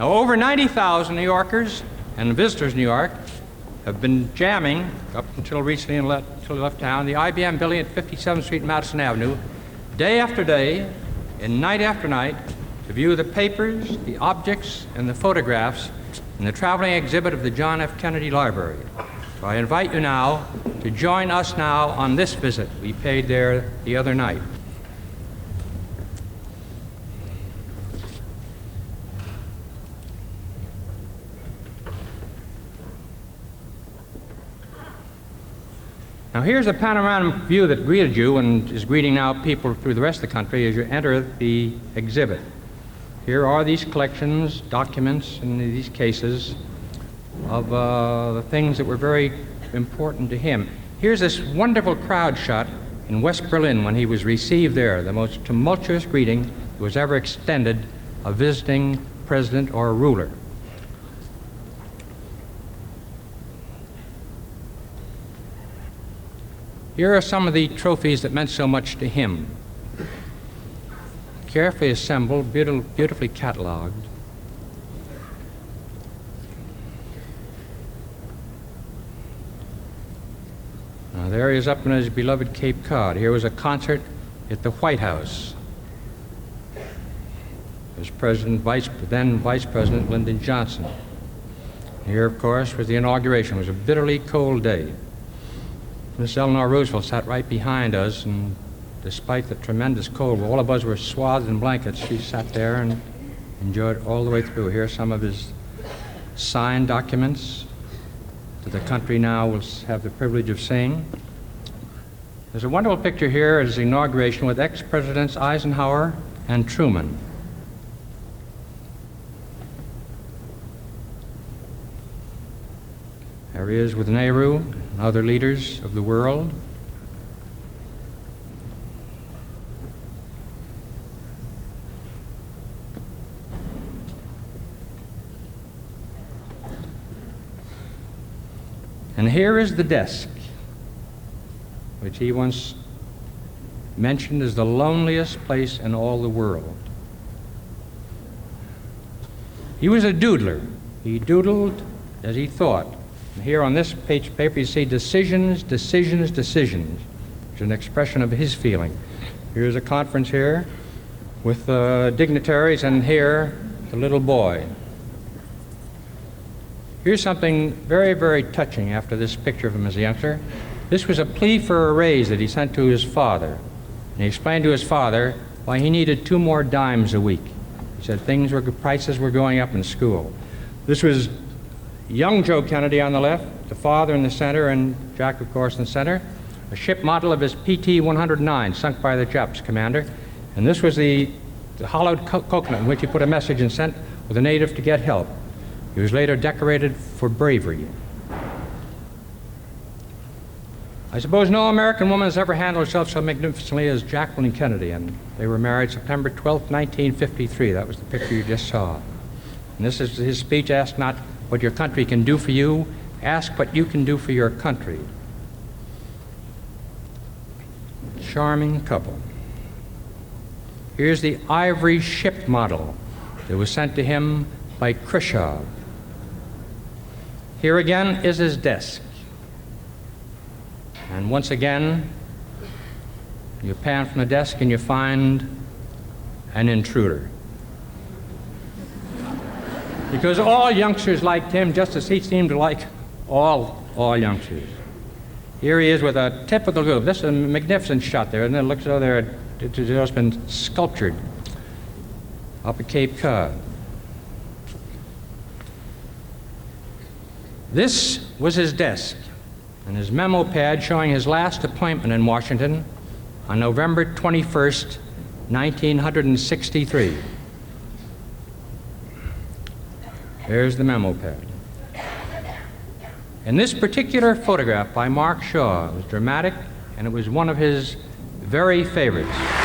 Now, over 90,000 New Yorkers and visitors in New York have been jamming, up until recently until they left town, the IBM building at 57th Street and Madison Avenue, day after day and night after night, to view the papers, the objects, and the photographs in the traveling exhibit of the John F. Kennedy Library. So I invite you now to join us now on this visit we paid there the other night. Now here's a panoramic view that greeted you and is greeting now people through the rest of the country as you enter the exhibit. Here are these collections, documents, in these cases of the things that were very important to him. Here's this wonderful crowd shot in West Berlin when he was received there, the most tumultuous greeting that was ever extended a visiting president or ruler. Here are some of the trophies that meant so much to him. Carefully assembled, beautifully cataloged. Now there he is up in his beloved Cape Cod. Here was a concert at the White House. As then Vice President Lyndon Johnson. Here, of course, was the inauguration. It was a bitterly cold day. Miss Eleanor Roosevelt sat right behind us, and despite the tremendous cold, all of us were swathed in blankets. She sat there and enjoyed all the way through. Here are some of his signed documents that the country now will have the privilege of seeing. There's a wonderful picture here at his inauguration with ex-presidents Eisenhower and Truman. There he is with Nehru and other leaders of the world. And here is the desk, which he once mentioned as the loneliest place in all the world. He was a doodler. He doodled as he thought. And here on this page of paper you see decisions, decisions, decisions, which is an expression of his feeling. Here's a conference here with dignitaries, and here the little boy. Here's something very, very touching after this picture of him as a youngster. This was a plea for a raise that he sent to his father. And he explained to his father why he needed 2 more dimes a week. He said prices were going up in school. This was young Joe Kennedy on the left, the father in the center, and Jack, of course, in the center. A ship model of his PT-109, sunk by the Japs commander. And this was the hollowed coconut in which he put a message and sent with a native to get help. He was later decorated for bravery. I suppose no American woman has ever handled herself so magnificently as Jacqueline Kennedy, and they were married September 12, 1953. That was the picture you just saw. And this is his speech, ask not what your country can do for you, ask what you can do for your country. Charming couple. Here's the ivory ship model that was sent to him by Khrushchev. Here again is his desk. And once again, you pan from the desk and you find an intruder. Because all youngsters liked him just as he seemed to like all youngsters. Here he is with a typical group. This is a magnificent shot there, and it looks as though it's just been sculptured up at Cape Cod. This was his desk and his memo pad showing his last appointment in Washington on November 21st, 1963. There's the memo pad. And this particular photograph by Mark Shaw was dramatic, and it was one of his very favorites.